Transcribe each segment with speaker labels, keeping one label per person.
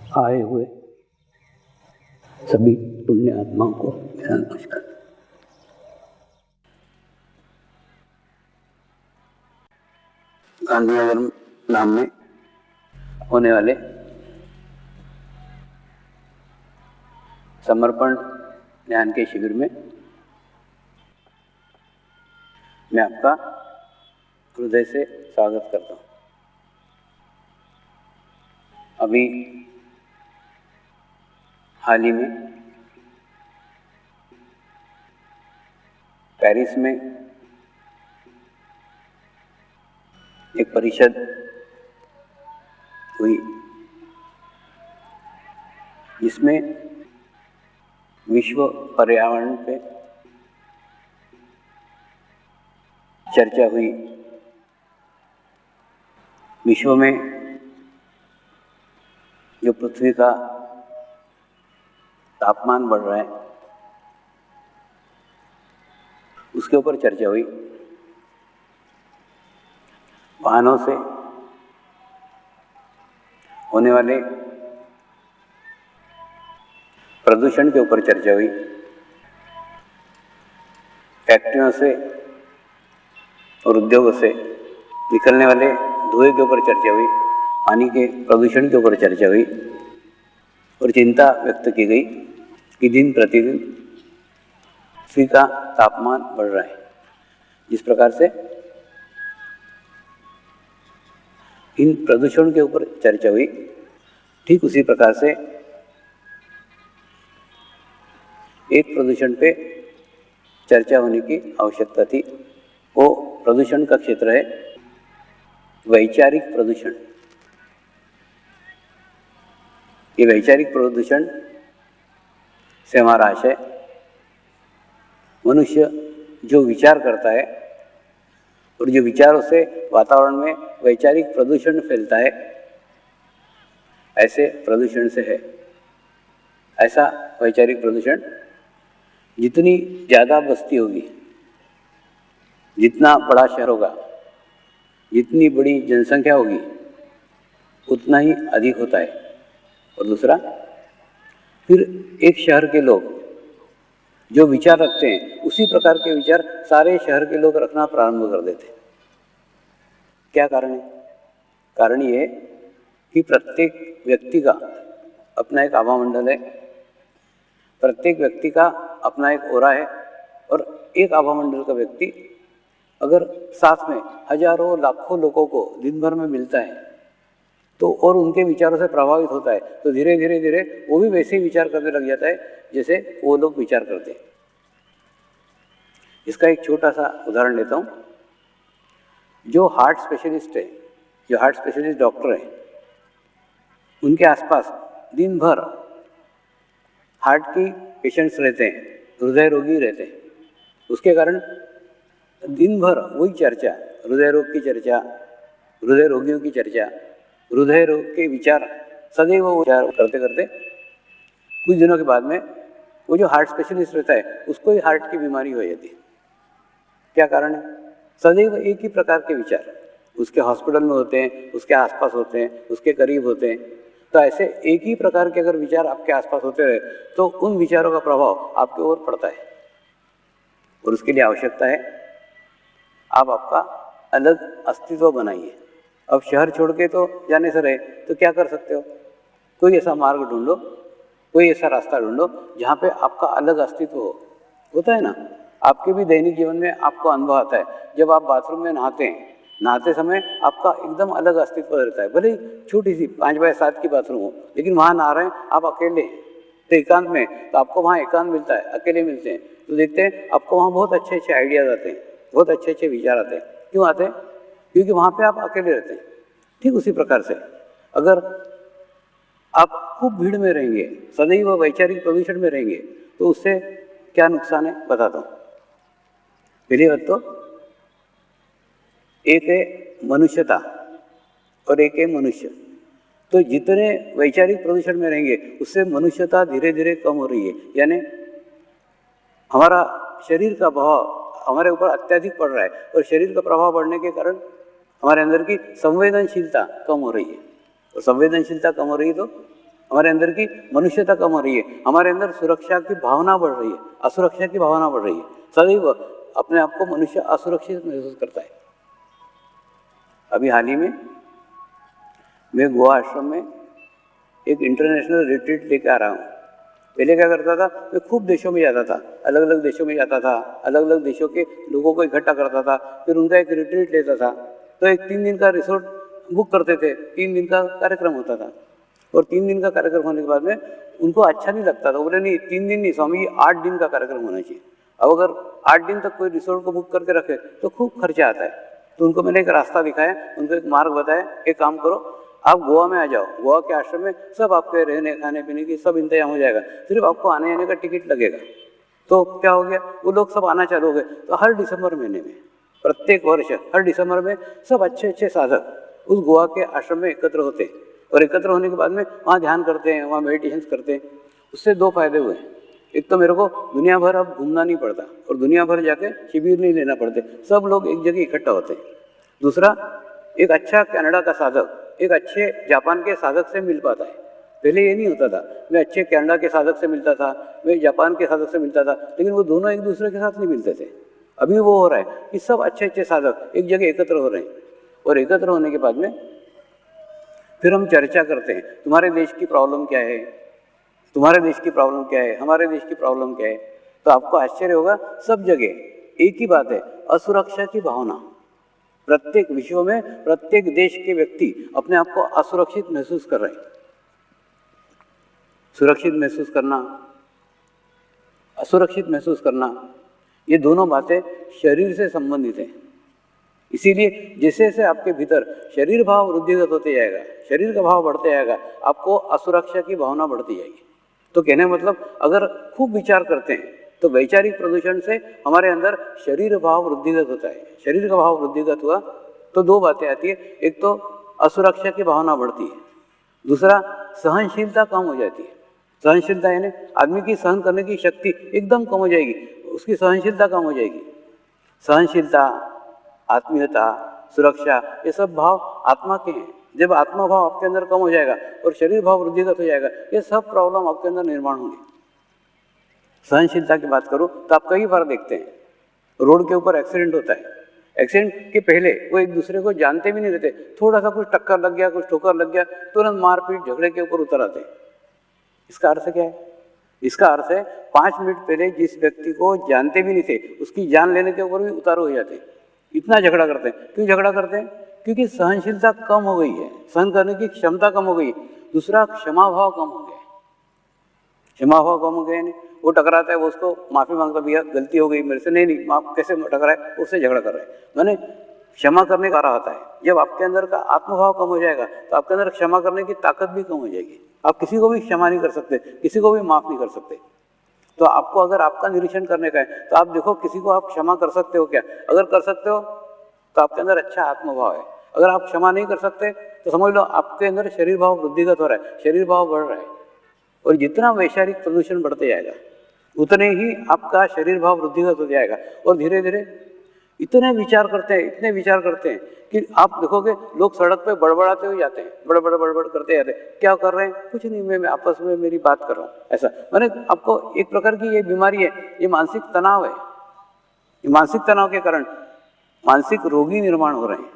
Speaker 1: आए हुए सभी पुण्य आत्माओं को मेरा नमस्कार। गांधीनगर नाम में होने वाले समर्पण ज्ञान के शिविर में मैं आपका हृदय से स्वागत करता हूँ। अभी हाल ही में पेरिस में एक परिषद हुई जिसमें विश्व पर्यावरण पे चर्चा हुई। विश्व में जो पृथ्वी का तापमान बढ़ रहा है उसके ऊपर चर्चा हुई। वाहनों से होने वाले प्रदूषण के ऊपर चर्चा हुई। फैक्ट्रियों से और उद्योगों से निकलने वाले धुएं के ऊपर चर्चा हुई। पानी के प्रदूषण के ऊपर चर्चा हुई और चिंता व्यक्त की गई कि दिन प्रतिदिन पृथ्वी का तापमान बढ़ रहा है। जिस प्रकार से इन प्रदूषण के ऊपर चर्चा हुई, ठीक उसी प्रकार से एक प्रदूषण पे चर्चा होने की आवश्यकता थी। वो प्रदूषण का क्षेत्र है वैचारिक प्रदूषण। ये वैचारिक प्रदूषण से हमारा आशय मनुष्य जो विचार करता है और जो विचारों से वातावरण में वैचारिक प्रदूषण फैलता है, ऐसे प्रदूषण से है। ऐसा वैचारिक प्रदूषण जितनी ज़्यादा बस्ती होगी, जितना बड़ा शहर होगा, जितनी बड़ी जनसंख्या होगी, उतना ही अधिक होता है। और दूसरा, फिर एक शहर के लोग जो विचार रखते हैं उसी प्रकार के विचार सारे शहर के लोग रखना प्रारंभ कर देते हैं। क्या कारण है? कारण ये है कि प्रत्येक व्यक्ति का अपना एक आभामंडल है, प्रत्येक व्यक्ति का अपना एक ओरा है और एक आभामंडल का व्यक्ति अगर साथ में हजारों लाखों लोगों को दिन भर में मिलता है तो और उनके विचारों से प्रभावित होता है तो धीरे धीरे धीरे वो भी वैसे ही विचार करने लग जाता है जैसे वो लोग विचार करते हैं। इसका एक छोटा सा उदाहरण लेता हूँ। जो हार्ट स्पेशलिस्ट है, जो हार्ट स्पेशलिस्ट डॉक्टर है, उनके आसपास दिन भर हार्ट की पेशेंट्स रहते हैं, हृदय रोगी रहते हैं। उसके कारण दिन भर वही चर्चा, हृदय रोग की चर्चा, हृदय रोगियों की चर्चा, हृदय रोग के विचार सदैव वो विचार करते करते कुछ दिनों के बाद में वो जो हार्ट स्पेशलिस्ट रहता है उसको ही हार्ट की बीमारी हो जाती है। क्या कारण है? सदैव एक ही प्रकार के विचार उसके हॉस्पिटल में होते हैं, उसके आसपास होते हैं, उसके करीब होते हैं। तो ऐसे एक ही प्रकार के अगर विचार आपके आसपास होते रहे तो उन विचारों का प्रभाव आपके ओर पड़ता है। और उसके लिए आवश्यकता है आप आपका अलग अस्तित्व बनाइए। अब शहर छोड़ के तो जाने से रहे तो क्या कर सकते हो? कोई ऐसा मार्ग ढूंढो, कोई ऐसा रास्ता ढूंढो जहाँ पे आपका अलग अस्तित्व हो। होता है ना, आपके भी दैनिक जीवन में आपको अनुभव आता है। जब आप बाथरूम में नहाते हैं, नहाते समय आपका एकदम अलग अस्तित्व रहता है। भले ही छोटी सी 5x7 की बाथरूम हो, लेकिन वहाँ नहा रहे हैं आप अकेले हैं तो एकांत में, तो आपको वहाँ एकांत मिलता है, अकेले मिलते हैं तो देखते हैं आपको वहाँ बहुत अच्छे अच्छे आइडियाज आते हैं, बहुत अच्छे अच्छे विचार आते हैं। क्यों आते हैं? क्योंकि वहाँ पे आप अकेले रहते हैं। ठीक उसी प्रकार से अगर आप खूब भीड़ में रहेंगे, सदैव वैचारिक प्रदूषण में रहेंगे तो उससे क्या नुकसान है बताता हूँ। पहली बात तो एक है मनुष्यता और एक है मनुष्य। तो जितने वैचारिक प्रदूषण में रहेंगे उससे मनुष्यता धीरे धीरे कम हो रही है। यानी हमारा शरीर का प्रभाव हमारे ऊपर अत्यधिक पड़ रहा है और शरीर का प्रभाव बढ़ने के कारण हमारे अंदर की संवेदनशीलता कम हो रही है। और संवेदनशीलता कम हो रही है तो हमारे अंदर की मनुष्यता कम हो रही है, हमारे अंदर सुरक्षा की भावना बढ़ रही है, असुरक्षा की भावना बढ़ रही है। सदैव अपने आप को मनुष्य असुरक्षित महसूस करता है। अभी हाल ही में मैं गोवा आश्रम में एक इंटरनेशनल रिट्रीट लेकर आ रहा हूँ। पहले क्या करता था, मैं खूब देशों में जाता था, अलग अलग देशों में जाता था, अलग अलग देशों के लोगों को इकट्ठा करता था, फिर उनका एक रिट्रीट लेता था। तो एक 3 दिन का रिसोर्ट बुक करते थे, 3 दिन का कार्यक्रम होता था। और 3 दिन का कार्यक्रम होने के बाद में उनको अच्छा नहीं लगता था, बोले नहीं 3 दिन नहीं स्वामी, 8 दिन का कार्यक्रम होना चाहिए। अब अगर 8 दिन तक कोई रिसोर्ट को बुक करके रखे तो खूब खर्चा आता है। तो उनको मैंने एक रास्ता दिखाया, उनको एक मार्ग बताया, एक काम करो, आप गोवा में आ जाओ, गोवा के आश्रम में सब आपके रहने खाने पीने की सब इंतजाम हो जाएगा, सिर्फ आपको आने आने का टिकट लगेगा। तो क्या हो गया, वो लोग सब आना चालू हो गए। तो हर दिसंबर महीने में, प्रत्येक वर्ष हर दिसंबर में सब अच्छे अच्छे साधक उस गोवा के आश्रम में एकत्र होते हैं, और एकत्र होने के बाद में वहाँ ध्यान करते हैं, वहाँ मेडिटेशन करते हैं। उससे 2 फायदे हुए। एक तो मेरे को दुनिया भर अब घूमना नहीं पड़ता और दुनिया भर जाके शिविर नहीं लेना पड़ते, सब लोग एक जगह इकट्ठा होते हैं। दूसरा, एक अच्छा कनाडा का साधक एक अच्छे जापान के साधक से मिल पाता है। पहले ये नहीं होता था, मैं अच्छे कनाडा के साधक से मिलता था, मैं जापान के साधक से मिलता था, लेकिन वो दोनों एक दूसरे के साथ नहीं मिलते थे। अभी वो हो रहा है कि सब अच्छे अच्छे साधक एक जगह एकत्र हो रहे हैं, और एकत्र होने के बाद में फिर हम चर्चा करते हैं, तुम्हारे देश की प्रॉब्लम क्या है, तुम्हारे देश की प्रॉब्लम क्या है, हमारे देश की प्रॉब्लम क्या है। तो आपको आश्चर्य होगा, सब जगह एक ही बात है, असुरक्षा की भावना। प्रत्येक विश्व में प्रत्येक देश के व्यक्ति अपने आप को असुरक्षित महसूस कर रहे हैं। सुरक्षित महसूस करना, असुरक्षित महसूस करना, ये दोनों बातें शरीर से संबंधित हैं। इसीलिए जैसे जैसे आपके भीतर शरीर भाव वृद्धिगत होते जाएगा, शरीर का भाव बढ़ते जाएगा, आपको असुरक्षा की भावना बढ़ती जाएगी। तो कहने मतलब, अगर खूब विचार करते हैं तो वैचारिक प्रदूषण से हमारे अंदर शरीर भाव वृद्धिगत होता है। शरीर का भाव वृद्धिगत हुआ तो 2 बातें आती है, एक तो असुरक्षा की भावना बढ़ती है, दूसरा सहनशीलता कम हो जाती है। सहनशीलता यानी आदमी की सहन करने की शक्ति एकदम कम हो जाएगी, उसकी सहनशीलता कम हो जाएगी। सहनशीलता, आत्मीयता, सुरक्षा, ये सब भाव आत्मा के हैं। जब आत्मा भाव आपके अंदर कम हो जाएगा और शरीर भाव वृद्धिगत हो जाएगा, ये सब प्रॉब्लम आपके अंदर निर्माण होंगे। सहनशीलता की बात करूं तो आप कई बार देखते हैं, रोड के ऊपर एक्सीडेंट होता है, एक्सीडेंट के पहले वो एक दूसरे को जानते भी नहीं रहते, थोड़ा सा कुछ टक्कर लग गया, कुछ ठोकर लग गया, तुरंत मारपीट झगड़े के ऊपर उतर आते हैं। इसका अर्थ क्या है? इसका अर्थ है 5 मिनट पहले जिस व्यक्ति को जानते भी नहीं थे, उसकी जान लेने के ऊपर भी उतारू हो जाते हैं। इतना झगड़ा करते हैं। क्यों झगड़ा करते हैं? क्योंकि सहनशीलता कम हो गई है, सहन करने की क्षमता कम हो गई। दूसरा, क्षमा भाव कम हो गया। क्षमा भाव कम हो गया नहीं, वो टकराता है, वो उसको माफी मांगता, भैया गलती हो गई मेरे से, नहीं माफ कैसे टकराए, उससे झगड़ा कर रहे हैं। मैंने क्षमा करने का रहा होता है। जब आपके अंदर का आत्मभाव कम हो जाएगा तो आपके अंदर क्षमा करने की ताकत भी कम हो जाएगी। आप किसी को भी क्षमा नहीं कर सकते, किसी को भी माफ नहीं कर सकते। तो आपको अगर आपका निरीक्षण करने का है तो आप देखो, किसी को आप क्षमा कर सकते हो क्या? अगर कर सकते हो तो आपके अंदर अच्छा आत्मभाव है। अगर आप क्षमा नहीं कर सकते तो समझ लो आपके अंदर शरीर भाव वृद्धिगत हो रहा है, शरीर भाव बढ़ रहा है। और जितना वैचारिक प्रदूषण बढ़ते जाएगा उतने ही आपका शरीर भाव वृद्धिगत हो जाएगा। और धीरे धीरे इतने विचार करते हैं, इतने विचार करते हैं कि आप देखोगे लोग सड़क पे बड़बड़ाते हुए जाते हैं, बड़बड़ करते जाते हैं। क्या कर रहे हैं? कुछ नहीं, मैं आपस में मेरी बात कर रहा हूँ। ऐसा मैंने आपको एक प्रकार की ये बीमारी है, ये मानसिक तनाव है। ये मानसिक तनाव के कारण मानसिक रोगी निर्माण हो रहे हैं,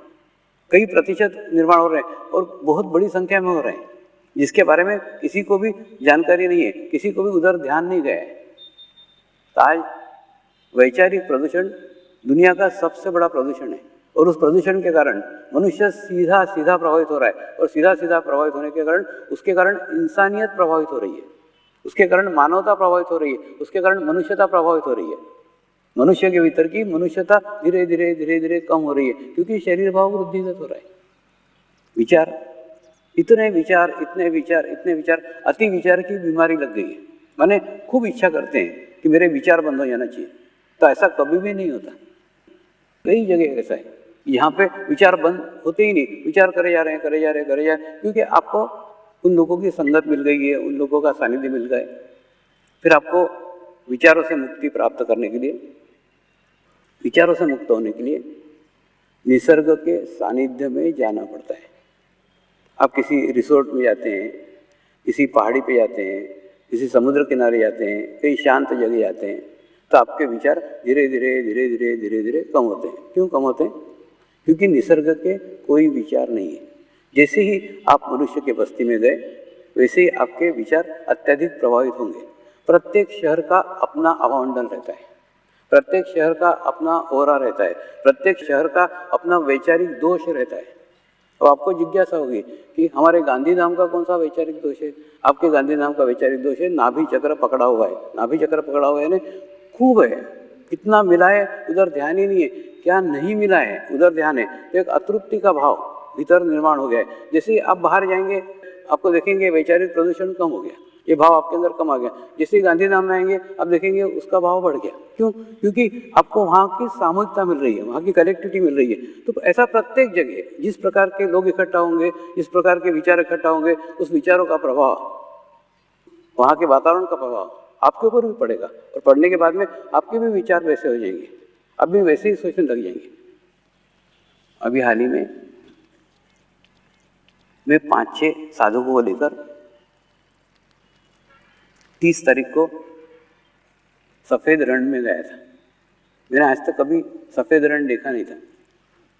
Speaker 1: कई प्रतिशत निर्माण हो रहे हैं, और बहुत बड़ी संख्या में हो रहे हैं, जिसके बारे में किसी को भी जानकारी नहीं है, किसी को भी उधर ध्यान नहीं गया है। तो आज वैचारिक प्रदूषण दुनिया का सबसे बड़ा प्रदूषण है, और उस प्रदूषण के कारण मनुष्य सीधा सीधा प्रभावित हो रहा है, और सीधा सीधा प्रभावित होने के कारण उसके कारण इंसानियत प्रभावित हो रही है, उसके कारण मानवता प्रभावित हो रही है, उसके कारण मनुष्यता प्रभावित हो रही है। मनुष्य के भीतर की मनुष्यता धीरे धीरे धीरे धीरे कम हो रही है, क्योंकि शरीर भाव वृद्धिगत हो रहा है। विचार, इतने विचार, इतने विचार, इतने विचार, अति विचार की बीमारी लग गई है। माने खूब इच्छा करते हैं कि मेरे विचार बंद हो जाना चाहिए, तो ऐसा कभी भी नहीं होता। कई जगह ऐसा है, यहाँ पे विचार बंद होते ही नहीं, विचार करे जा रहे हैं, करे जा रहे हैं, करे जा रहे हैं, क्योंकि आपको उन लोगों की संगत मिल गई है, उन लोगों का सानिध्य मिल गए। फिर आपको विचारों से मुक्ति प्राप्त करने के लिए, विचारों से मुक्त होने के लिए निसर्ग के सानिध्य में जाना पड़ता है। आप किसी रिसोर्ट में जाते हैं, किसी पहाड़ी पे जाते हैं, किसी समुद्र किनारे जाते हैं, कहीं शांत जगह जाते हैं, तो आपके विचार धीरे धीरे धीरे धीरे धीरे धीरे कम होते हैं। क्यों कम होते हैं? क्योंकि निसर्ग के कोई विचार नहीं है। जैसे ही आप मनुष्य के बस्ती में गए, वैसे ही आपके विचार अत्यधिक प्रभावित होंगे। प्रत्येक शहर का अपना अभामंडल रहता है, प्रत्येक शहर का अपना ओरा रहता है, प्रत्येक शहर का अपना वैचारिक दोष रहता है। तो आपको जिज्ञासा होगी कि हमारे गांधी धाम का कौन सा वैचारिक दोष है? आपके गांधी धाम का वैचारिक दोष है नाभि चक्र पकड़ा हुआ है। नाभि चक्र पकड़ा हुआ है ना, खूब है, कितना मिला है उधर ध्यान ही नहीं है, क्या नहीं मिला है उधर ध्यान है। तो एक अतृप्ति का भाव भीतर निर्माण हो गया है। जैसे आप बाहर जाएंगे, आपको देखेंगे वैचारिक प्रदूषण कम हो गया, ये भाव आपके अंदर कम आ गया। जैसे गांधी धाम में आएंगे, आप देखेंगे उसका भाव बढ़ गया। क्यों? क्योंकि आपको वहाँ की सामूहिकता मिल रही है, वहाँ की कलेक्टिविटी मिल रही है। तो ऐसा प्रत्येक जगह जिस प्रकार के लोग इकट्ठा होंगे, जिस प्रकार के विचार इकट्ठा होंगे, उस विचारों का प्रभाव, वहाँ के वातावरण का प्रभाव आपके ऊपर भी पड़ेगा। और पढ़ने के बाद में आपके भी विचार वैसे हो जाएंगे, आप भी वैसे ही सोचने लग जाएंगे। अभी हाल ही में मैं 5-6 साधकों को लेकर 30 तारीख को सफ़ेद रण में गया था। मैंने आज तक कभी सफ़ेद रण देखा नहीं था।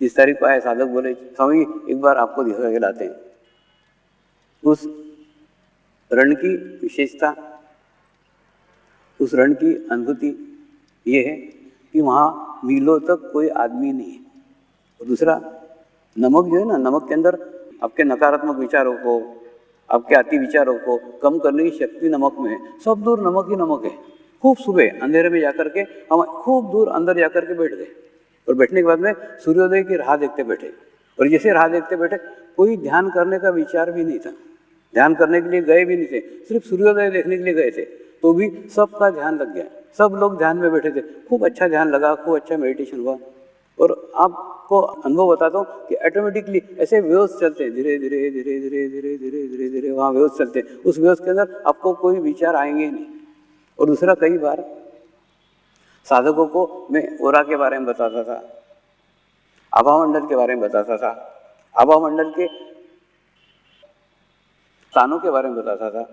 Speaker 1: 30 तारीख को आए साधक, बोले स्वामी एक बार आपको दिखा के लाते हैं। उस रण की विशेषता, उस रण की अनुभूति ये है कि वहाँ मीलों तक कोई आदमी नहीं है। और दूसरा, नमक जो है ना, नमक के अंदर आपके नकारात्मक विचारों को, आपके अति विचारों को कम करने की शक्ति नमक में है। सब दूर नमक ही नमक है। खूब सुबह अंधेरे में जाकर के हम खूब दूर अंदर जाकर के बैठ गए, और बैठने के बाद में सूर्योदय की राह देखते बैठे। और जैसे राह देखते बैठे, कोई ध्यान करने का विचार भी नहीं था, ध्यान करने के लिए गए भी नहीं थे, सिर्फ सूर्योदय देखने के लिए गए थे। तो भी सबका ध्यान लग गया, सब लोग ध्यान में बैठे थे। खूब अच्छा ध्यान लगा, खूब अच्छा मेडिटेशन हुआ। और आपको अनुभव बताता हूँ कि ऑटोमेटिकली ऐसे वेव्स चलते हैं, धीरे धीरे धीरे धीरे धीरे धीरे धीरे धीरे वहाँ वेव्स चलते हैं। उस वेव्स के अंदर आपको कोई विचार आएंगे नहीं। और दूसरा, कई बार साधकों को मैं ओरा के बारे में बताता था, आभामंडल के बारे में बताता था, आभामंडल के स्थानों के बारे में बताता था,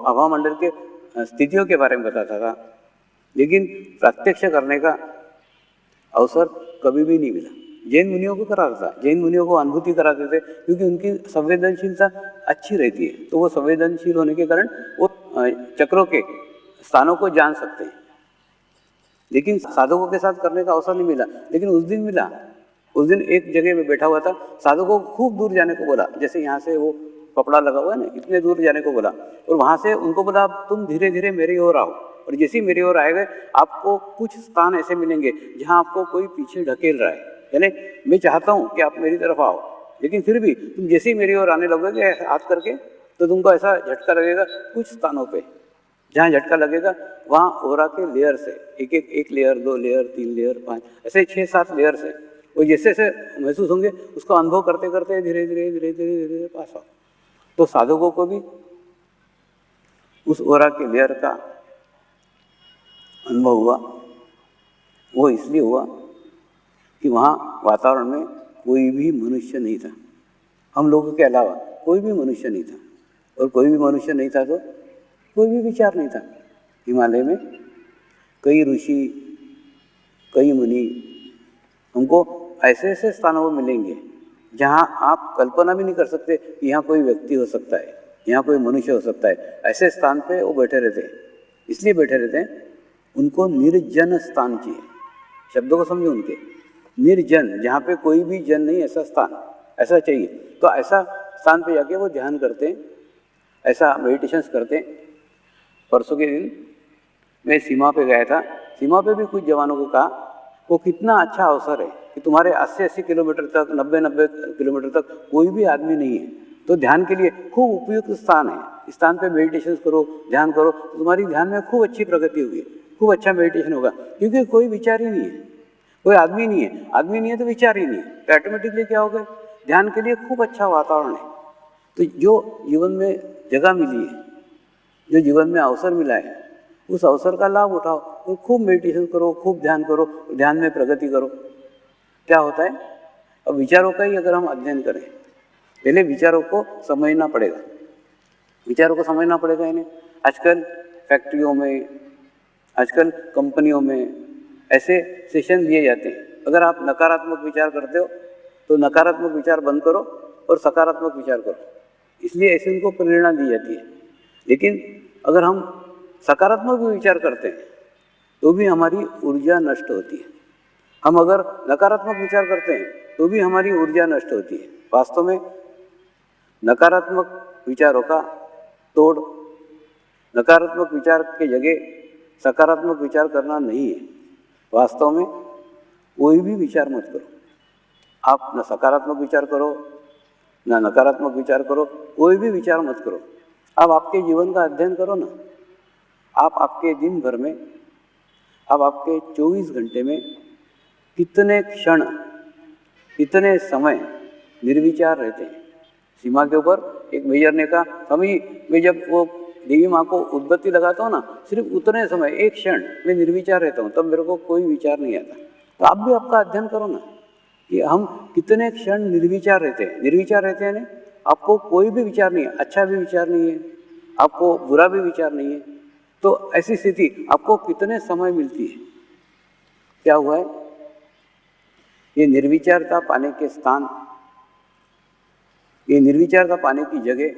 Speaker 1: आभामंडल के स्थितियों के बारे में बताता था, लेकिन प्रत्यक्ष करने का अवसर कभी भी नहीं मिला। जैन मुनियों को कराता था, जैन मुनियों को अनुभूति कराते थे, क्योंकि उनकी संवेदनशीलता अच्छी रहती है। तो वो संवेदनशील होने के कारण वो चक्रों के स्थानों को जान सकते हैं। लेकिन साधकों के साथ करने का अवसर नहीं मिला। लेकिन उस दिन मिला। उस दिन एक जगह में बैठा हुआ था, साधकों को खूब दूर जाने को बोला। जैसे यहाँ से वो कपड़ा लगा हुआ है ना, इतने दूर जाने को बोला। और वहाँ से उनको बोला तुम धीरे धीरे मेरी ओर आओ। और जैसे ही मेरी ओर आएगा, आपको कुछ स्थान ऐसे मिलेंगे जहाँ आपको कोई पीछे ढकेल रहा है। यानी मैं चाहता हूँ कि आप मेरी तरफ आओ, लेकिन फिर भी तुम जैसे ही मेरी ओर आने लगोगे हाथ करके, तो तुमको ऐसा झटका लगेगा कुछ स्थानों पे। जहाँ झटका लगेगा वहाँ ओरा के लेयर से एक लेयर, 2 लेयर, 3 लेयर, 5, ऐसे 6-7 लेयर से वो जैसे जैसे महसूस होंगे, उसको अनुभव करते करते धीरे धीरे धीरे धीरे धीरे धीरे पास आओ। तो साधकों को भी उस ओरा के लेयर का अनुभव हुआ। वो इसलिए हुआ कि वहाँ वातावरण में कोई भी मनुष्य नहीं था, हम लोगों के अलावा कोई भी मनुष्य नहीं था। और कोई भी मनुष्य नहीं था तो कोई भी विचार नहीं था। हिमालय में कई ऋषि, कई मुनि हमको ऐसे ऐसे स्थानों पर मिलेंगे जहाँ आप कल्पना भी नहीं कर सकते कि यहाँ कोई व्यक्ति हो सकता है, यहाँ कोई मनुष्य हो सकता है। ऐसे स्थान पे वो बैठे रहते हैं। इसलिए बैठे रहते हैं, उनको निर्जन स्थान चाहिए। शब्दों को समझो उनके, निर्जन, जहाँ पे कोई भी जन नहीं, ऐसा स्थान ऐसा चाहिए। तो ऐसा स्थान पे जाके वो ध्यान करते हैं, ऐसा मेडिटेशंस करते हैं। परसों के दिन मैं सीमा पे गया था। सीमा पे भी कुछ जवानों को कहा वो कितना अच्छा अवसर है कि तुम्हारे 80-80 किलोमीटर तक, 90-90 किलोमीटर तक कोई भी आदमी नहीं है, तो ध्यान के लिए खूब उपयुक्त स्थान है। इस स्थान पे मेडिटेशन करो, ध्यान करो, तो तुम्हारी ध्यान में खूब अच्छी प्रगति होगी, खूब अच्छा मेडिटेशन होगा। क्योंकि कोई विचार ही नहीं है, कोई आदमी नहीं है, आदमी नहीं है तो विचार ही नहीं है, तो ऑटोमेटिकली क्या होगा, ध्यान के लिए खूब अच्छा वातावरण है। तो जो जीवन में जगह मिली है, जो जीवन में अवसर मिला है, उस अवसर का लाभ उठाओ और खूब मेडिटेशन करो, खूब ध्यान करो, ध्यान में प्रगति करो। क्या होता है, अब विचारों का ही अगर हम अध्ययन करें, पहले विचारों को समझना पड़ेगा। विचारों को समझना पड़ेगा इन्हें। आजकल फैक्ट्रियों में, आजकल कंपनियों में ऐसे सेशन दिए जाते हैं, अगर आप नकारात्मक विचार करते हो तो नकारात्मक विचार बंद करो और सकारात्मक विचार करो, इसलिए ऐसे उनको प्रेरणा दी जाती है। लेकिन अगर हम सकारात्मक भी विचार करते हैं तो भी हमारी ऊर्जा नष्ट होती है। हम अगर नकारात्मक विचार करते हैं तो भी हमारी ऊर्जा नष्ट होती है। वास्तव में नकारात्मक विचारों का तोड़ नकारात्मक विचार के जगह सकारात्मक विचार करना नहीं है। वास्तव में कोई भी विचार मत करो, आप न सकारात्मक विचार करो ना नकारात्मक विचार करो, कोई भी विचार मत करो। आप आपके जीवन का अध्ययन करो ना, आप आपके दिन भर में, आप आपके 24 घंटे में कितने क्षण, कितने समय निर्विचार रहते हैं। सीमा के ऊपर एक मेजर ने कहा, स्वामी मैं जब वो देवी माँ को उद्बत्ती लगाता हूँ ना, सिर्फ उतने समय एक क्षण मैं निर्विचार रहता हूँ, तब मेरे को कोई विचार नहीं आता। तो आप भी आपका अध्ययन करो ना कि हम कितने क्षण निर्विचार रहते हैं। निर्विचार रहते हैं ना, आपको कोई भी विचार नहीं है, अच्छा भी विचार नहीं है, आपको बुरा भी विचार नहीं है। तो ऐसी स्थिति आपको कितने समय मिलती है? क्या हुआ है, ये निर्विचारता पाने के स्थान, ये निर्विचारता पाने की जगह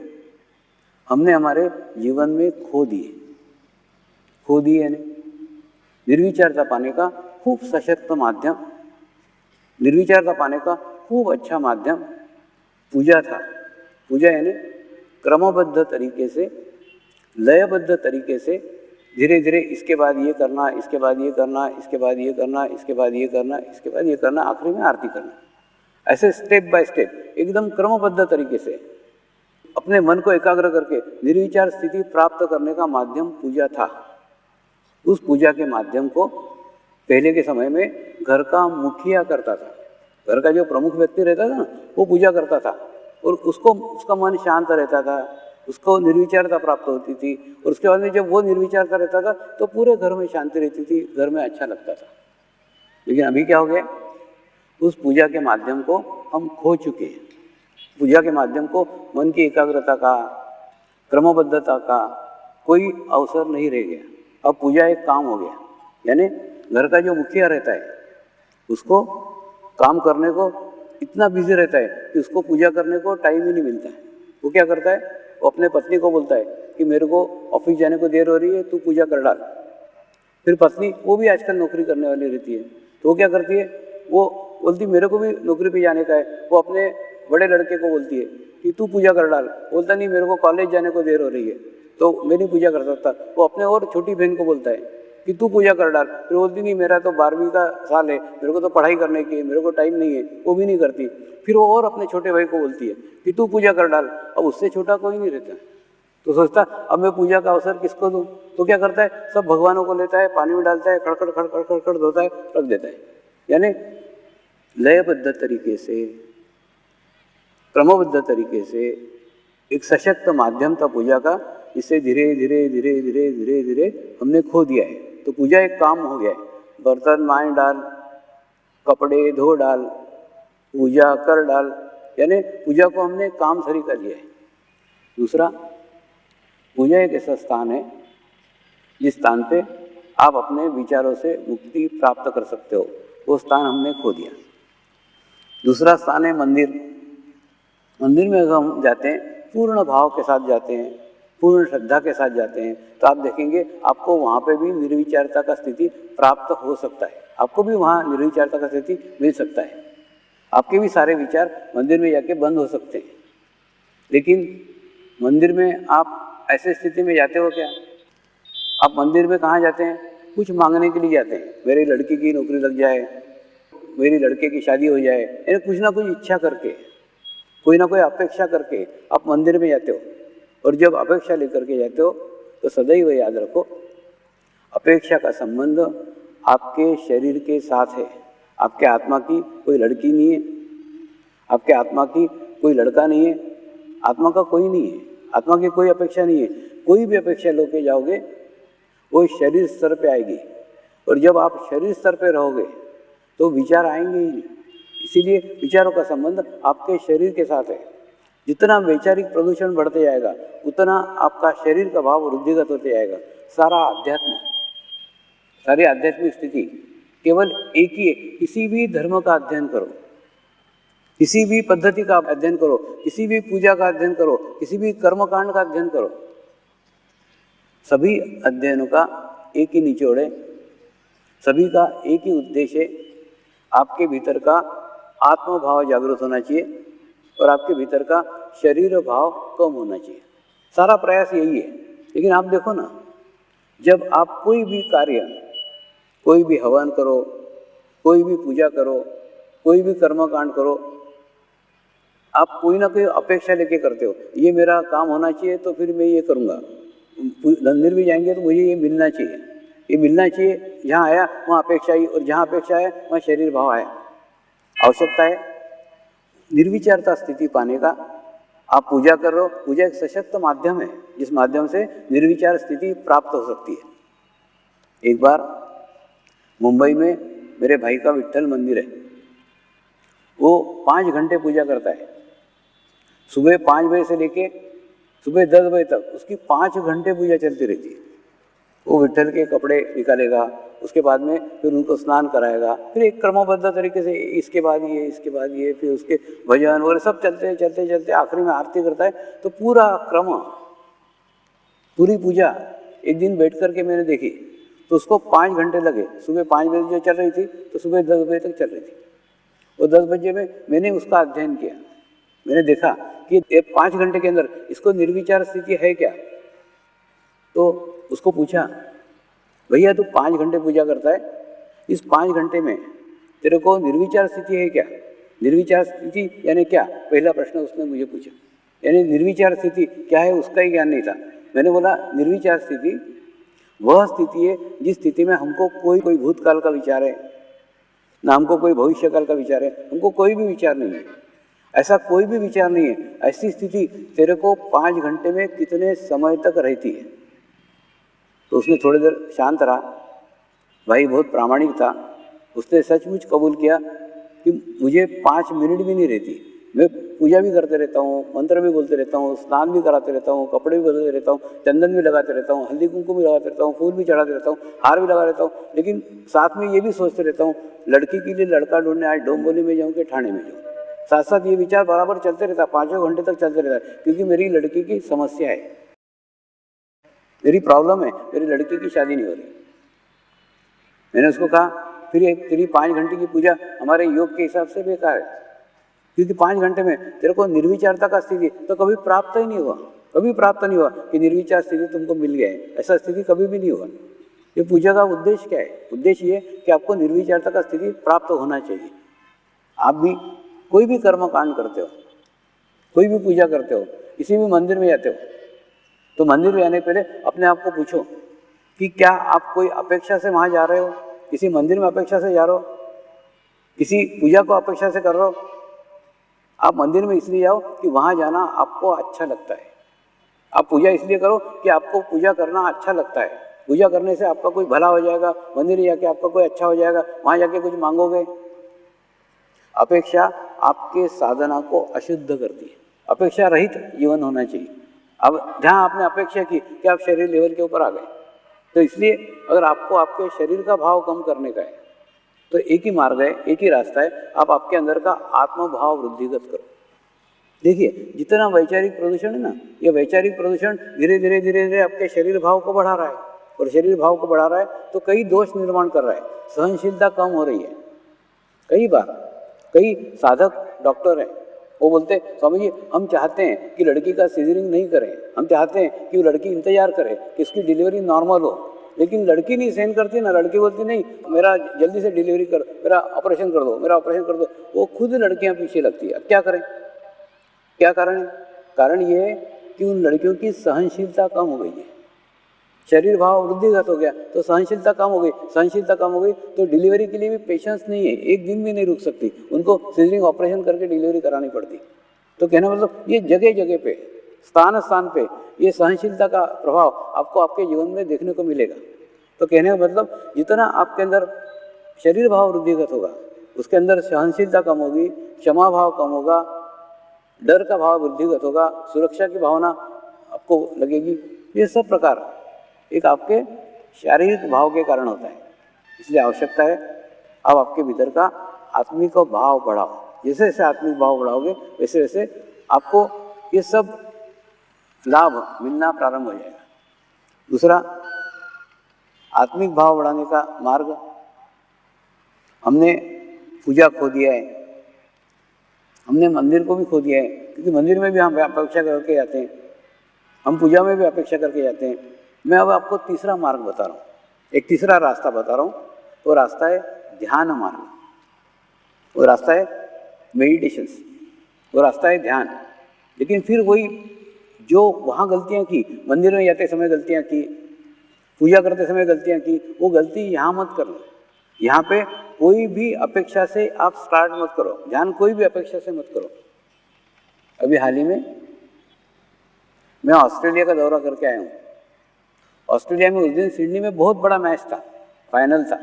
Speaker 1: हमने हमारे जीवन में खो दी है। निर्विचारता पाने का खूब सशक्त माध्यम, निर्विचारता पाने का खूब अच्छा माध्यम पूजा था। पूजा यानी क्रमबद्ध तरीके से, लयबद्ध तरीके से धीरे धीरे इसके बाद ये करना, इसके बाद ये करना, इसके बाद ये करना, इसके बाद ये करना, इसके बाद ये करना, आखिरी में आरती करना, ऐसे स्टेप बाय स्टेप एकदम क्रमबद्ध तरीके से अपने मन को एकाग्र करके निर्विचार स्थिति प्राप्त करने का माध्यम पूजा था। उस पूजा के माध्यम को पहले के समय में घर का मुखिया करता था। घर का जो प्रमुख व्यक्ति रहता था ना, वो पूजा करता था और उसका मन शांत रहता था, उसको निर्विचारता प्राप्त होती थी। और उसके बाद में जब वो निर्विचारता रहता था तो पूरे घर में शांति रहती थी, घर में अच्छा लगता था। लेकिन अभी क्या हो गया, उस पूजा के माध्यम को हम खो चुके हैं। पूजा के माध्यम को मन की एकाग्रता का, क्रमबद्धता का कोई अवसर नहीं रह गया। अब पूजा एक काम हो गया, यानी घर का जो मुखिया रहता है उसको काम करने को इतना बिजी रहता है कि उसको पूजा करने को टाइम ही नहीं मिलता है। वो क्या करता है, वो अपने पत्नी को बोलता है कि मेरे को ऑफिस जाने को देर हो रही है, तू पूजा कर डाल। फिर पत्नी, वो भी आजकल नौकरी करने वाली रहती है, तो वो क्या करती है, वो बोलती मेरे को भी नौकरी पे जाने का है। वो अपने बड़े लड़के को बोलती है कि तू पूजा कर डाल। बोलता नहीं, मेरे को कॉलेज जाने को देर हो रही है तो मैं नहीं पूजा कर सकता। वो अपने और छोटी बहन को बोलता है कि तू पूजा कर डाल। फिर बोलती नहीं, मेरा तो 12वीं का साल है, मेरे को तो पढ़ाई करने की है, मेरे को टाइम नहीं है, वो भी नहीं करती। फिर वो और अपने छोटे भाई को बोलती है कि तू पूजा कर डाल। अब उससे छोटा कोई नहीं रहता, तो सोचता अब मैं पूजा का अवसर किसको दूँ। तो क्या करता है, सब भगवानों को लेता है, पानी में डालता है, खड़खड़ खड़खड़ खड़खड़ धोता है, रख देता है। यानी लयबद्ध तरीके से, क्रमबद्ध तरीके से एक सशक्त माध्यम था पूजा का, जिससे धीरे धीरे धीरे धीरे धीरे धीरे हमने खो दिया है। तो पूजा एक काम हो गया है, बर्तन मांज डाल, कपड़े धो डाल, पूजा कर डाल, यानी पूजा को हमने काम तरीका दिया है। दूसरा, पूजा एक ऐसा स्थान है जिस स्थान पे आप अपने विचारों से मुक्ति प्राप्त कर सकते हो, वो स्थान हमने खो दिया। दूसरा स्थान है मंदिर। मंदिर में अगर हम जाते हैं, पूर्ण भाव के साथ जाते हैं, पूर्ण श्रद्धा के साथ जाते हैं, तो आप देखेंगे आपको वहाँ पे भी निर्विचारता का स्थिति प्राप्त हो सकता है। आपको भी वहाँ निर्विचारता का स्थिति मिल सकता है। आपके भी सारे विचार मंदिर में जाके बंद हो सकते हैं। लेकिन मंदिर में आप ऐसे स्थिति में जाते हो क्या? आप मंदिर में कहाँ जाते हैं? कुछ मांगने के लिए जाते हैं, मेरी लड़की की नौकरी लग जाए, मेरी लड़के की शादी हो जाए, यानी कुछ ना कुछ इच्छा करके, कोई ना कोई अपेक्षा करके आप मंदिर में जाते हो। और जब अपेक्षा लेकर के जाते हो तो सदैव याद रखो, अपेक्षा का संबंध आपके शरीर के साथ है। आपके आत्मा की कोई लड़की नहीं है, आपके आत्मा की कोई लड़का नहीं है, आत्मा का कोई नहीं है, आत्मा की कोई अपेक्षा नहीं है। कोई भी अपेक्षा लेके जाओगे वो शरीर स्तर पे आएगी, और जब आप शरीर स्तर पे रहोगे तो विचार आएंगे ही नहीं। इसीलिए विचारों का संबंध आपके शरीर के साथ है। जितना वैचारिक प्रदूषण बढ़ते जाएगा उतना आपका शरीर का भाव वृद्धिगत होते जाएगा। सारा अध्यात्म, सारी आध्यात्मिक स्थिति केवल एक ही है। किसी भी धर्म का अध्ययन करो, किसी भी पद्धति का अध्ययन करो, किसी भी पूजा का अध्ययन करो, किसी भी कर्मकांड का अध्ययन करो, सभी अध्ययनों का एक ही निचोड़ है, सभी का एक ही उद्देश्य है। आपके भीतर का आत्मभाव जागृत होना चाहिए और आपके भीतर का शरीर भाव कम होना चाहिए। सारा प्रयास यही है। लेकिन आप देखो ना, जब आप कोई भी कार्य, कोई भी हवन करो, कोई भी पूजा करो, कोई भी कर्मकांड करो, आप कोई ना कोई अपेक्षा लेके करते हो। ये मेरा काम होना चाहिए तो फिर मैं ये करूँगा। मंदिर भी जाएंगे तो मुझे ये मिलना चाहिए, ये मिलना चाहिए। जहाँ आया वहाँ अपेक्षा आई, और जहाँ अपेक्षा है वहाँ शरीर भाव आया। आवश्यकता है निर्विचारता स्थिति पाने का। आप पूजा कर रहे हो, पूजा एक सशक्त माध्यम है जिस माध्यम से निर्विचार स्थिति प्राप्त हो सकती है। एक बार मुंबई में मेरे भाई का विट्ठल मंदिर है, वो 5 घंटे पूजा करता है। सुबह 5 बजे से लेके सुबह 10 बजे तक उसकी 5 घंटे पूजा चलती रहती है। वो विट्ठल के कपड़े निकालेगा, उसके बाद में फिर उनको स्नान कराएगा, फिर एक क्रमबद्ध तरीके से इसके बाद ये, इसके बाद ये, फिर उसके भजन और सब चलते चलते चलते आखिरी में आरती करता है। तो पूरा क्रम, पूरी पूजा एक दिन बैठ करके मैंने देखी तो उसको 5 घंटे लगे। सुबह 5 बजे जो चल रही थी तो सुबह 10 बजे तक चल रही थी। और 10 बजे में मैंने उसका अध्ययन किया, मैंने देखा कि 5 घंटे के अंदर इसको निर्विचार स्थिति है क्या। तो उसको पूछा, भैया तू 5 घंटे पूजा करता है, इस 5 घंटे में तेरे को निर्विचार स्थिति है क्या? निर्विचार स्थिति यानी क्या? पहला प्रश्न उसने मुझे पूछा, यानी निर्विचार स्थिति क्या है उसका ही ज्ञान नहीं था। मैंने बोला निर्विचार स्थिति वह स्थिति है जिस स्थिति में हमको कोई भूतकाल का विचार है ना, हमको कोई भविष्यकाल का विचार है, हमको कोई भी विचार नहीं है। ऐसा कोई भी विचार नहीं है। ऐसी स्थिति तेरे को 5 घंटे में कितने समय तक रहती है? तो उसने थोड़ी देर शांत रहा। भाई बहुत प्रामाणिक था, उसने सचमुच कबूल किया कि मुझे 5 मिनट भी नहीं रहती। मैं पूजा भी करते रहता हूँ, मंत्र भी बोलते रहता हूँ, स्नान भी कराते रहता हूँ, कपड़े भी बदलते रहता हूँ, चंदन भी लगाते रहता हूँ, हल्दी कुंकुम भी लगाते रहता हूँ, फूल भी चढ़ाते रहता हूँ, हार भी लगा रहता हूँ। लेकिन साथ में ये भी सोचते रहता हूँ लड़की के लिए लड़का ढूंढने आज डोंबोली में जाऊँ कि ठाणे में जाऊँ। साथ साथ ये विचार बराबर चलते रहता, 5 घंटे तक चलते रहता है। क्योंकि मेरी लड़की की समस्या है, मेरी प्रॉब्लम है, मेरी लड़की की शादी नहीं हो रही। मैंने उसको कहा फिर तेरी 5 घंटे की पूजा हमारे योग के हिसाब से बेकार है, क्योंकि 5 घंटे में तेरे को निर्विचारता का स्थिति तो कभी प्राप्त ही नहीं हुआ, कभी प्राप्त नहीं हुआ कि निर्विचार स्थिति तुमको मिल गया है। ऐसा स्थिति कभी भी नहीं हुआ। ये पूजा का उद्देश्य क्या है? उद्देश्य ये कि आपको निर्विचारता का स्थिति प्राप्त होना चाहिए। आप भी कोई भी कर्म कांड करते हो, कोई भी पूजा करते हो, किसी भी मंदिर में जाते हो, तो मंदिर में आने पहले अपने आप को पूछो कि क्या आप कोई अपेक्षा से वहाँ जा रहे हो? किसी मंदिर में अपेक्षा से जा रहे हो? किसी पूजा को अपेक्षा से कर रहे हो? आप मंदिर में इसलिए जाओ कि वहाँ जाना आपको अच्छा लगता है। आप पूजा इसलिए करो कि आपको पूजा करना अच्छा लगता है। पूजा करने से आपका कोई भला हो जाएगा, मंदिर जाके आपका कोई अच्छा हो जाएगा, वहाँ जाके कुछ मांगोगे। अपेक्षा आपके साधना को अशुद्ध करती है। अपेक्षा रहित जीवन होना चाहिए। अब जहाँ आपने अपेक्षा की कि आप शरीर लेवल के ऊपर आ गए, तो इसलिए अगर आपको आपके शरीर का भाव कम करने का है तो एक ही मार्ग है, एक ही रास्ता है, आप आपके अंदर का आत्मभाव वृद्धिगत करो। देखिए जितना वैचारिक प्रदूषण है ना, ये वैचारिक प्रदूषण धीरे धीरे धीरे धीरे आपके शरीर भाव को बढ़ा रहा है, और शरीर भाव को बढ़ा रहा है तो कई दोष निर्माण कर रहा है। सहनशीलता कम हो रही है। कई बार कई साधक डॉक्टर हैं, वो बोलते स्वामी जी हम चाहते हैं कि लड़की का सीजरिंग नहीं करें, हम चाहते हैं कि वो लड़की इंतजार करे कि इसकी डिलीवरी नॉर्मल हो, लेकिन लड़की नहीं सहन करती ना। लड़की बोलती नहीं मेरा जल्दी से डिलीवरी कर, मेरा ऑपरेशन कर दो, मेरा ऑपरेशन कर दो। वो खुद लड़कियां पीछे लगती है। अब क्या करें? क्या कारण है? कारण ये है कि उन लड़कियों की सहनशीलता कम हो गई है। शरीर भाव वृद्धिगत हो गया तो सहनशीलता कम हो गई। सहनशीलता कम हो गई तो डिलीवरी के लिए भी पेशेंस नहीं है, एक दिन भी नहीं रुक सकती, उनको सीजरिंग ऑपरेशन करके डिलीवरी करानी पड़ती। तो कहना मतलब ये जगह जगह पे, स्थान स्थान पे ये सहनशीलता का प्रभाव आपको आपके जीवन में देखने को मिलेगा। तो कहने का मतलब जितना आपके अंदर शरीर भाव वृद्धिगत होगा, उसके अंदर सहनशीलता कम होगी, क्षमा भाव कम होगा, डर का भाव वृद्धिगत होगा, सुरक्षा की भावना आपको लगेगी। ये सब प्रकार एक आपके शारीरिक भाव के कारण होता है। इसलिए आवश्यकता है आप आपके भीतर का आत्मिक भाव बढ़ाओ। जैसे जैसे आत्मिक भाव बढ़ाओगे वैसे वैसे आपको ये सब लाभ मिलना प्रारंभ हो जाएगा। दूसरा, आत्मिक भाव बढ़ाने का मार्ग, हमने पूजा खो दिया है, हमने मंदिर को भी खो दिया है, क्योंकि मंदिर में भी हम अपेक्षा करके जाते हैं, हम पूजा में भी अपेक्षा करके जाते हैं। मैं अब आपको तीसरा मार्ग बता रहा हूँ, एक तीसरा रास्ता बता रहा हूँ। वो रास्ता है ध्यान मार्ग, वो रास्ता है मेडिटेशंस, वो रास्ता है ध्यान। लेकिन फिर वही जो वहाँ गलतियाँ की, मंदिर में जाते समय गलतियाँ की, पूजा करते समय गलतियाँ की, वो गलती यहाँ मत करना। यहाँ पे कोई भी अपेक्षा से आप स्टार्ट मत करो, ध्यान कोई भी अपेक्षा से मत करो। अभी हाल ही में मैं ऑस्ट्रेलिया का दौरा करके आया हूँ। ऑस्ट्रेलिया में उस दिन सिडनी में बहुत बड़ा मैच था, फाइनल था,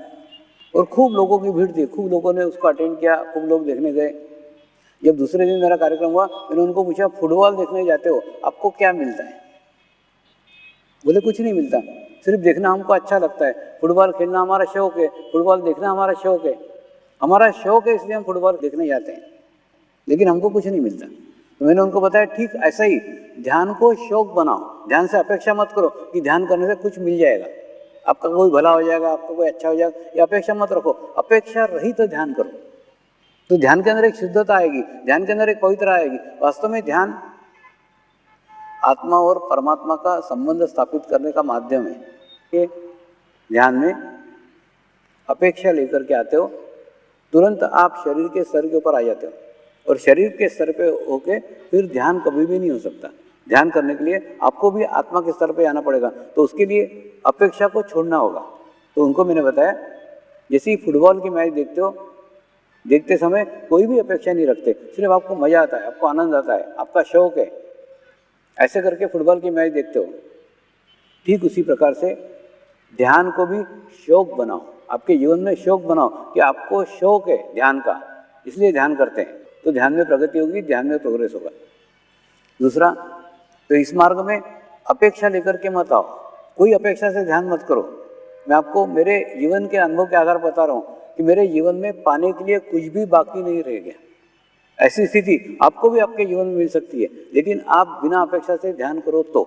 Speaker 1: और खूब लोगों की भीड़ थी, खूब लोगों ने उसको अटेंड किया, खूब लोग देखने गए। जब दूसरे दिन मेरा कार्यक्रम हुआ, मैंने उनको पूछा, फुटबॉल देखने जाते हो, आपको क्या मिलता है? बोले कुछ नहीं मिलता, सिर्फ देखना हमको अच्छा लगता है, फुटबॉल खेलना हमारा शौक है, फुटबॉल देखना हमारा शौक है, हमारा शौक है इसलिए हम फुटबॉल देखने जाते हैं, लेकिन हमको कुछ नहीं मिलता। तो मैंने उनको बताया ठीक ऐसा ही ध्यान को शौक बनाओ, ध्यान से अपेक्षा मत करो कि ध्यान करने से कुछ मिल जाएगा, आपका कोई भला हो जाएगा, आपका कोई अच्छा हो जाएगा, ये अपेक्षा मत रखो। अपेक्षा रहित तो ध्यान करो, तो ध्यान के अंदर एक शुद्धता आएगी, ध्यान के अंदर एक पवित्रता आएगी। वास्तव में ध्यान आत्मा और परमात्मा का संबंध स्थापित करने का माध्यम है। कि ध्यान में अपेक्षा लेकर के आते हो, तुरंत आप शरीर के स्तर के ऊपर आ जाते हो, और शरीर के स्तर पे होके फिर ध्यान कभी भी नहीं हो सकता। ध्यान करने के लिए आपको भी आत्मा के स्तर पे आना पड़ेगा, तो उसके लिए अपेक्षा को छोड़ना होगा। तो उनको मैंने बताया, जैसे ही फुटबॉल की मैच देखते हो, देखते समय कोई भी अपेक्षा नहीं रखते, सिर्फ आपको मजा आता है, आपको आनंद आता है, आपका शौक है, ऐसे करके फुटबॉल की मैच देखते हो। ठीक उसी प्रकार से ध्यान को भी शौक बनाओ, आपके जीवन में शौक बनाओ कि आपको शौक है ध्यान का, इसलिए ध्यान करते हैं, तो ध्यान में प्रगति होगी, ध्यान में प्रोग्रेस होगा। दूसरा, तो इस मार्ग में अपेक्षा लेकर के मत आओ, कोई अपेक्षा से ध्यान मत करो। मैं आपको मेरे जीवन के अनुभव के आधार पर बता रहा हूँ कि मेरे जीवन में पाने के लिए कुछ भी बाकी नहीं रह गया। ऐसी स्थिति आपको भी आपके जीवन में मिल सकती है, लेकिन आप बिना अपेक्षा से ध्यान करो तो